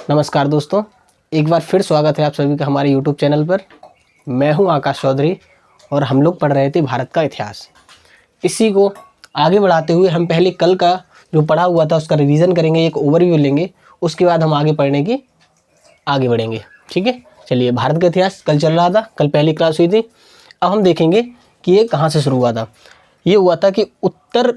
नमस्कार दोस्तों, एक बार फिर स्वागत है आप सभी का हमारे YouTube चैनल पर। मैं हूं आकाश चौधरी और हम लोग पढ़ रहे थे भारत का इतिहास। इसी को आगे बढ़ाते हुए हम पहले कल का जो पढ़ा हुआ था उसका रिवीजन करेंगे, एक ओवरव्यू लेंगे, उसके बाद हम आगे पढ़ने की आगे बढ़ेंगे। ठीक है, चलिए। भारत का इतिहास कल चल रहा था, कल पहली क्लास हुई थी। अब हम देखेंगे कि ये कहाँ से शुरू हुआ था। ये हुआ था कि उत्तर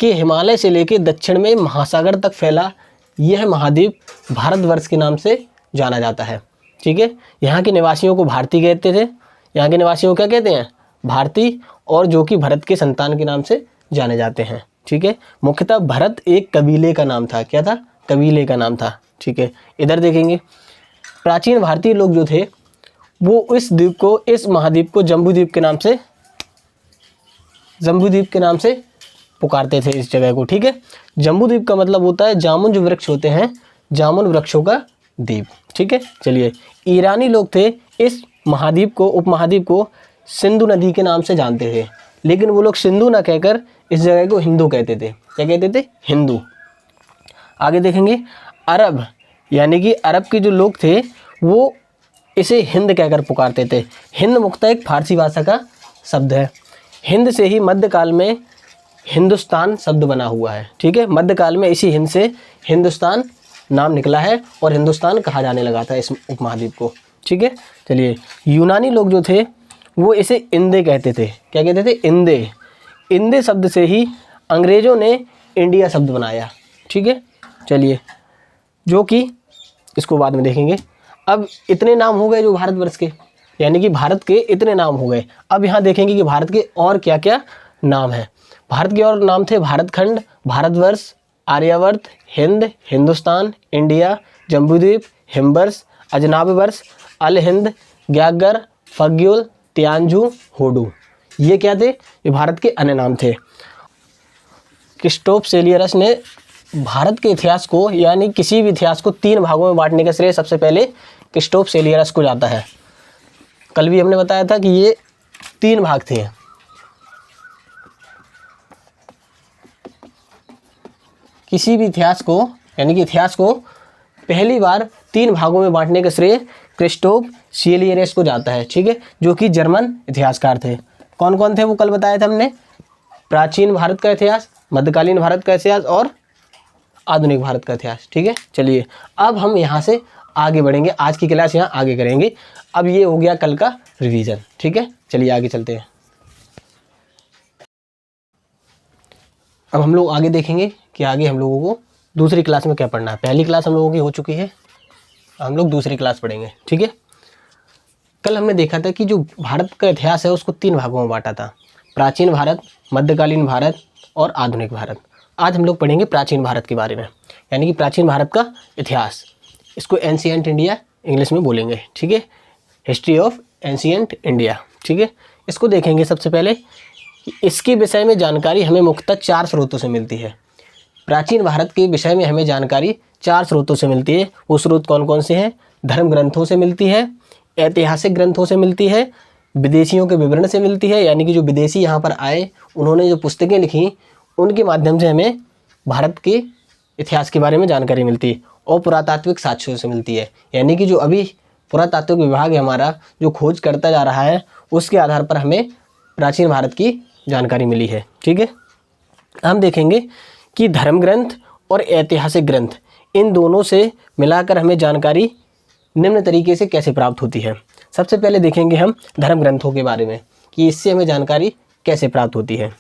के हिमालय से लेकर दक्षिण में महासागर तक फैला यह महाद्वीप भारतवर्ष के नाम से जाना जाता है। ठीक है, यहाँ के निवासियों को भारतीय कहते थे। यहाँ के निवासियों को क्या कहते हैं? भारतीय, और जो कि भरत के संतान के नाम से जाने जाते हैं। ठीक है, मुख्यतः भरत एक कबीले का नाम था। क्या था? कबीले का नाम था। ठीक है, इधर देखेंगे प्राचीन भारतीय लोग जो थे वो इस द्वीप को, इस महाद्वीप को जम्बूद्वीप के नाम से पुकारते थे इस जगह को। ठीक है, जम्बूद्वीप का मतलब होता है जामुन, जो वृक्ष होते हैं, जामुन वृक्षों का द्वीप। ठीक है, चलिए। ईरानी लोग थे इस महाद्वीप को, उपमहाद्वीप को सिंधु नदी के नाम से जानते थे, लेकिन वो लोग सिंधु ना कहकर इस जगह को हिंदू कहते थे। क्या कहते थे? हिंदू। आगे देखेंगे अरब, यानी कि अरब के जो लोग थे वो इसे हिंद कहकर पुकारते थे। हिंद मुख्यतः एक फारसी भाषा का शब्द है। हिंद से ही मध्यकाल में हिंदुस्तान शब्द बना हुआ है। ठीक है, मध्यकाल में इसी हिंद से हिंदुस्तान नाम निकला है और हिंदुस्तान कहा जाने लगा था इस उपमहाद्वीप को। ठीक है, चलिए। यूनानी लोग जो थे वो इसे इंदे कहते थे। क्या कहते थे? इंदे। इंदे शब्द से ही अंग्रेज़ों ने इंडिया शब्द बनाया। ठीक है, चलिए, जो कि इसको बाद में देखेंगे। अब इतने नाम हो गए जो भारतवर्ष के, यानी कि भारत के इतने नाम हो गए। अब यहाँ देखेंगे कि भारत के और क्या क्या नाम हैं। भारत के और नाम थे भारतखंड, भारतवर्ष, आर्यावर्त, हिंद, हिंदुस्तान, इंडिया, जम्बूद्वीप, हिमवर्ष, अजनाबवर्ष, अल हिंद, ग्यागर, फग्युल, तियानजू, होडू। ये क्या थे? ये भारत के अन्य नाम थे। क्रिस्टोफ सेलियरस ने भारत के इतिहास को, यानी किसी भी इतिहास को 3 भागों में बांटने का श्रेय सबसे पहले क्रिस्टोफ सेलियरस को जाता है। कल भी हमने बताया था कि ये 3 भाग थे। किसी भी इतिहास को, यानी कि इतिहास को पहली बार 3 भागों में बांटने का श्रेय क्रिस्टोफ सेलियरस को जाता है। ठीक है, जो कि जर्मन इतिहासकार थे। कौन कौन थे वो कल बताया था हमने? प्राचीन भारत का इतिहास, मध्यकालीन भारत का इतिहास और आधुनिक भारत का इतिहास। ठीक है, चलिए। अब हम यहाँ से आगे बढ़ेंगे, आज की क्लास यहाँ आगे करेंगे। अब ये हो गया कल का रिवीजन। ठीक है, चलिए आगे चलते हैं। अब हम लोग आगे देखेंगे कि आगे हम लोगों को दूसरी क्लास में क्या पढ़ना है। पहली क्लास हम लोगों की हो चुकी है, हम लोग दूसरी क्लास पढ़ेंगे। ठीक है, कल हमने देखा था कि जो भारत का इतिहास है उसको 3 भागों में बांटा था: प्राचीन भारत, मध्यकालीन भारत और आधुनिक भारत। आज हम लोग पढ़ेंगे प्राचीन भारत के बारे में, यानी कि प्राचीन भारत का इतिहास। इसको एंशिएंट इंडिया इंग्लिश में बोलेंगे। ठीक है, हिस्ट्री ऑफ एंशिएंट इंडिया। ठीक है, इसको देखेंगे। सबसे पहले इसके विषय में जानकारी हमें मुख्यतः 4 स्रोतों से मिलती है। प्राचीन भारत के विषय में हमें जानकारी 4 स्रोतों से मिलती है। वो स्रोत कौन कौन से हैं? धर्म ग्रंथों से मिलती है, ऐतिहासिक ग्रंथों से मिलती है, विदेशियों के विवरण से मिलती है, यानी कि जो विदेशी यहाँ पर आए उन्होंने जो पुस्तकें लिखी उनके माध्यम से हमें भारत के इतिहास के बारे में जानकारी मिलती है, और पुरातात्विक साक्ष्यों से मिलती है, यानी कि जो अभी पुरातात्विक विभाग है हमारा, जो खोज करता जा रहा है, उसके आधार पर हमें प्राचीन भारत की जानकारी मिली है। ठीक है, हम देखेंगे कि धर्म ग्रंथ और ऐतिहासिक ग्रंथ, इन दोनों से मिलाकर हमें जानकारी निम्न तरीके से कैसे प्राप्त होती है। सबसे पहले देखेंगे हम धर्म ग्रंथों के बारे में कि इससे हमें जानकारी कैसे प्राप्त होती है।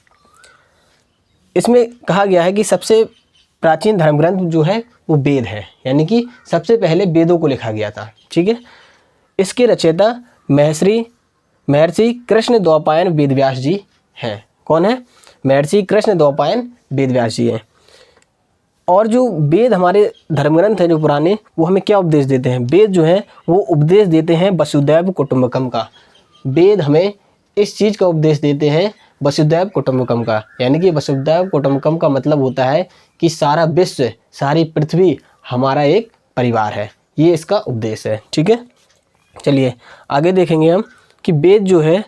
इसमें कहा गया है कि सबसे प्राचीन धर्म ग्रंथ जो है वो वेद है, यानी कि सबसे पहले वेदों को लिखा गया था। ठीक है, इसके रचयिता महर्षि कृष्ण द्वैपायन वेदव्यास जी हैं। कौन है? महर्षि कृष्ण द्वैपायन वेदव्यास जी हैं। और जो वेद हमारे धर्मग्रंथ हैं जो पुराने, वो हमें क्या उपदेश देते हैं? वेद जो हैं वो उपदेश देते हैं वसुधैव कुटुंबकम का। वेद हमें इस चीज़ का उपदेश देते हैं, वसुधैव कुटुंबकम का, यानी कि वसुधैव कुटुंबकम का मतलब होता है कि सारा विश्व, सारी पृथ्वी हमारा एक परिवार है। ये इसका उपदेश है। ठीक है, चलिए आगे देखेंगे हम कि वेद जो है,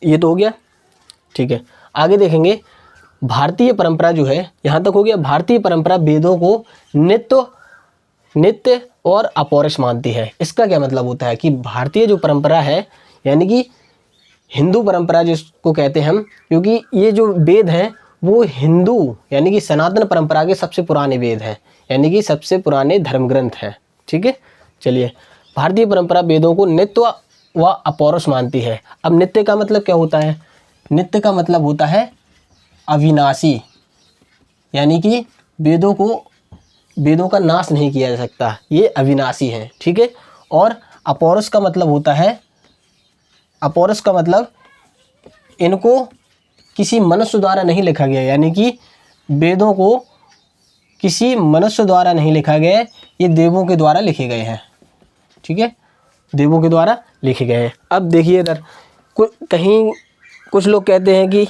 ये तो हो गया। ठीक है, आगे देखेंगे भारतीय परंपरा जो है, यहाँ तक हो गया। भारतीय परंपरा वेदों को नित्य नित्य और अपौरुष मानती है। इसका क्या मतलब होता है कि भारतीय जो परंपरा है, यानी कि हिंदू परंपरा जिसको कहते हैं हम, क्योंकि ये जो वेद हैं वो हिंदू यानी कि सनातन परंपरा के सबसे पुराने वेद हैं, यानी कि सबसे पुराने धर्म ग्रंथ हैं। ठीक है, चलिए, भारतीय परंपरा वेदों को नित्य व अपौरुष मानती है। अब नित्य का मतलब क्या होता है? नित्य का मतलब होता है अविनाशी, यानी कि वेदों का नाश नहीं किया जा सकता, ये अविनाशी हैं। ठीक है, और अपौरुष का मतलब होता है, अपौरुष का मतलब इनको किसी मनुष्य द्वारा नहीं लिखा गया, यानी कि वेदों को किसी मनुष्य द्वारा नहीं लिखा गया, ये देवों के द्वारा लिखे गए हैं। ठीक है, देवों के द्वारा लिखे गए हैं। अब देखिए इधर कहीं कुछ लोग कहते हैं कि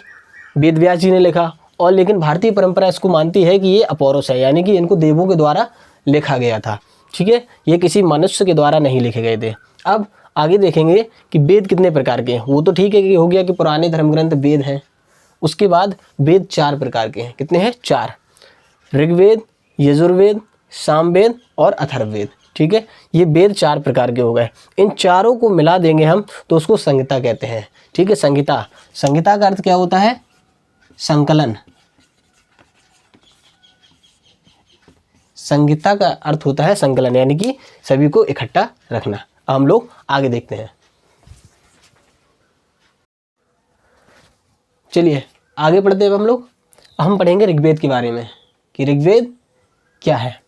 वेद व्यास जी ने लिखा, और लेकिन भारतीय परंपरा इसको मानती है कि ये अपौरुष है, यानी कि इनको देवों के द्वारा लिखा गया था। ठीक है, ये किसी मनुष्य के द्वारा नहीं लिखे गए थे। अब आगे देखेंगे कि वेद कितने प्रकार के हैं। वो तो ठीक है कि हो गया कि पुराने धर्म ग्रंथ वेद हैं। उसके बाद वेद 4 प्रकार के हैं। कितने हैं? 4। ऋग्वेद, यजुर्वेद, सामवेद और अथर्ववेद। ठीक है, ये वेद 4 प्रकार के हो गए। इन चारों को मिला देंगे हम तो उसको संहिता कहते हैं। ठीक है, संहिता, संहिता का अर्थ क्या होता है? संकलन। संहिता का अर्थ होता है संकलन, यानी कि सभी को इकट्ठा रखना। हम लोग आगे देखते हैं। चलिए आगे पढ़ते हैं हम लोग। हम पढ़ेंगे ऋग्वेद के बारे में कि ऋग्वेद क्या है।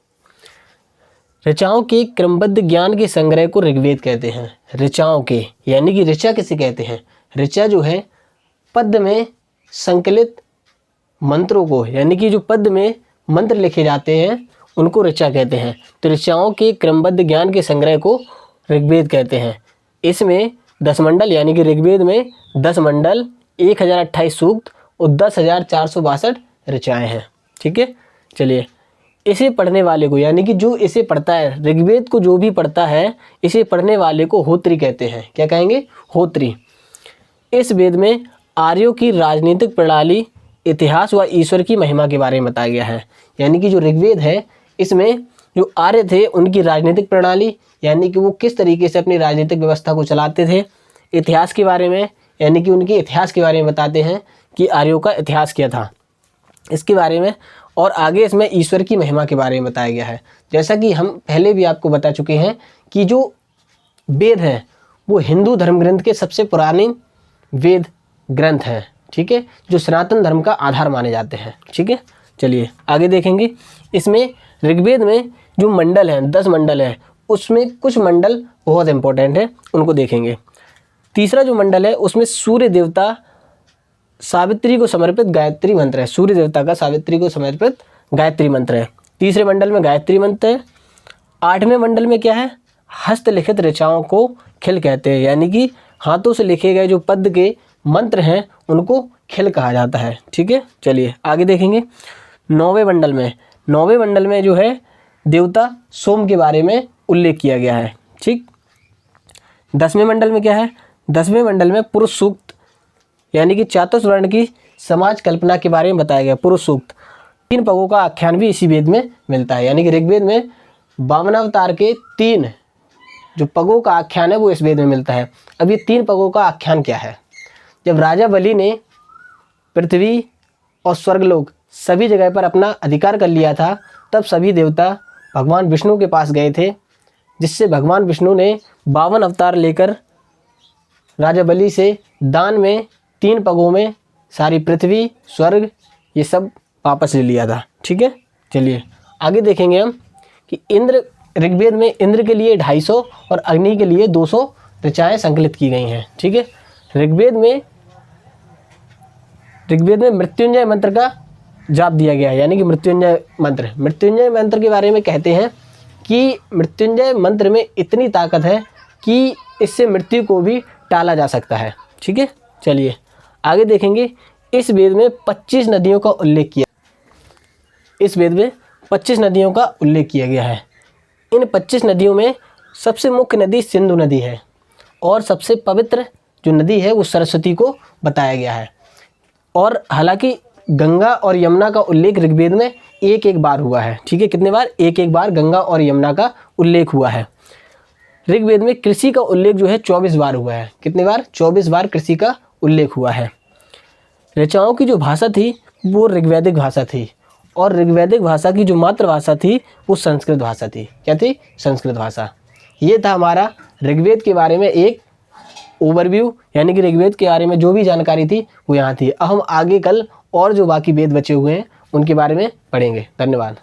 ऋचाओं के क्रमबद्ध ज्ञान के संग्रह को ऋग्वेद कहते हैं। ऋचाओं के, यानी कि ऋचा किसे कहते हैं? ऋचा जो है पद में संकलित मंत्रों को, यानी कि जो पद में मंत्र लिखे जाते हैं उनको ऋचा कहते हैं। तो ऋचाओं के क्रमबद्ध ज्ञान के संग्रह को ऋग्वेद कहते हैं। इसमें 10 मंडल, यानी कि ऋग्वेद में 10 मंडल, 1028 सूक्त और 10,462 ऋचाएँ हैं। ठीक है, चलिए, इसे पढ़ने वाले को, यानी कि जो इसे पढ़ता है, ऋग्वेद को जो भी पढ़ता है, इसे पढ़ने वाले को होत्री कहते हैं। क्या कहेंगे? होत्री। इस वेद में आर्यों की राजनीतिक प्रणाली, इतिहास व ईश्वर की महिमा के बारे में बताया गया है। यानी कि जो ऋग्वेद है इसमें जो आर्य थे उनकी राजनीतिक प्रणाली, यानी कि वो किस तरीके से अपनी राजनीतिक व्यवस्था को चलाते थे। इतिहास के बारे में, यानी कि उनके इतिहास के बारे में बताते हैं कि आर्यों का इतिहास क्या था, इसके बारे में। और आगे इसमें ईश्वर की महिमा के बारे में बताया गया है। जैसा कि हम पहले भी आपको बता चुके हैं कि जो वेद हैं वो हिंदू धर्म ग्रंथ के सबसे पुराने वेद ग्रंथ हैं। ठीक है, जो सनातन धर्म का आधार माने जाते हैं। ठीक है, चलिए आगे देखेंगे। इसमें ऋग्वेद में जो मंडल हैं, 10 मंडल हैं, उसमें कुछ मंडल बहुत इंपॉर्टेंट है, उनको देखेंगे। तीसरा जो मंडल है उसमें सूर्य देवता सावित्री को समर्पित गायत्री मंत्र है। सूर्य देवता का सावित्री को समर्पित गायत्री मंत्र है। तीसरे मंडल में गायत्री मंत्र है। 8वें मंडल में क्या है? हस्तलिखित ऋचाओं को खिल कहते हैं, यानी कि हाथों से लिखे गए जो पद के मंत्र हैं उनको खिल कहा जाता है। ठीक है, चलिए आगे देखेंगे। 9वें मंडल में जो है देवता सोम के बारे में उल्लेख किया गया है। ठीक, 10वें मंडल में क्या है? 10वें मंडल में पुरुष सूक्त, यानी कि चातुर्वर्ण की समाज कल्पना के बारे में बताया गया। पुरुष सूक्त, 3 पगों का आख्यान भी इसी वेद में मिलता है, यानी कि ऋग्वेद में वामनावतार के 3 जो पगों का आख्यान है वो इस वेद में मिलता है। अब ये 3 पगों का आख्यान क्या है? जब राजा बलि ने पृथ्वी और स्वर्गलोक सभी जगह पर अपना अधिकार कर लिया था, तब सभी देवता भगवान विष्णु के पास गए थे, जिससे भगवान विष्णु ने 52 अवतार लेकर राजा बलि से दान में 3 पगों में सारी पृथ्वी, स्वर्ग ये सब वापस ले लिया था। ठीक है, चलिए आगे देखेंगे हम कि इंद्र, ऋग्वेद में इंद्र के लिए 250 और अग्नि के लिए 200 ऋचाएँ संकलित की गई हैं। ठीक है, ऋग्वेद में मृत्युंजय मंत्र का जाप दिया गया है, यानी कि मृत्युंजय मंत्र के बारे में कहते हैं कि मृत्युंजय मंत्र में इतनी ताकत है कि इससे मृत्यु को भी टाला जा सकता है। ठीक है, चलिए आगे देखेंगे। इस वेद में 25 नदियों का उल्लेख किया गया है। इन 25 नदियों में सबसे मुख्य नदी सिंधु नदी है और सबसे पवित्र जो नदी है वो सरस्वती को बताया गया है। और हालांकि गंगा और यमुना का उल्लेख ऋग्वेद में एक एक बार हुआ है। ठीक है, कितने बार? एक एक बार गंगा और यमुना का उल्लेख हुआ है। ऋग्वेद में कृषि का उल्लेख जो है 24 बार हुआ है। कितने बार? 24 बार कृषि का उल्लेख हुआ है। ऋचाओं की जो भाषा थी वो ऋग्वैदिक भाषा थी, और ऋग्वैदिक भाषा की जो मातृभाषा थी वो संस्कृत भाषा थी। क्या थी? संस्कृत भाषा। ये था हमारा ऋग्वेद के बारे में एक ओवरव्यू, यानी कि ऋग्वेद के बारे में जो भी जानकारी थी वो यहाँ थी। अब हम आगे कल और जो बाकी वेद बचे हुए हैं उनके बारे में पढ़ेंगे। धन्यवाद।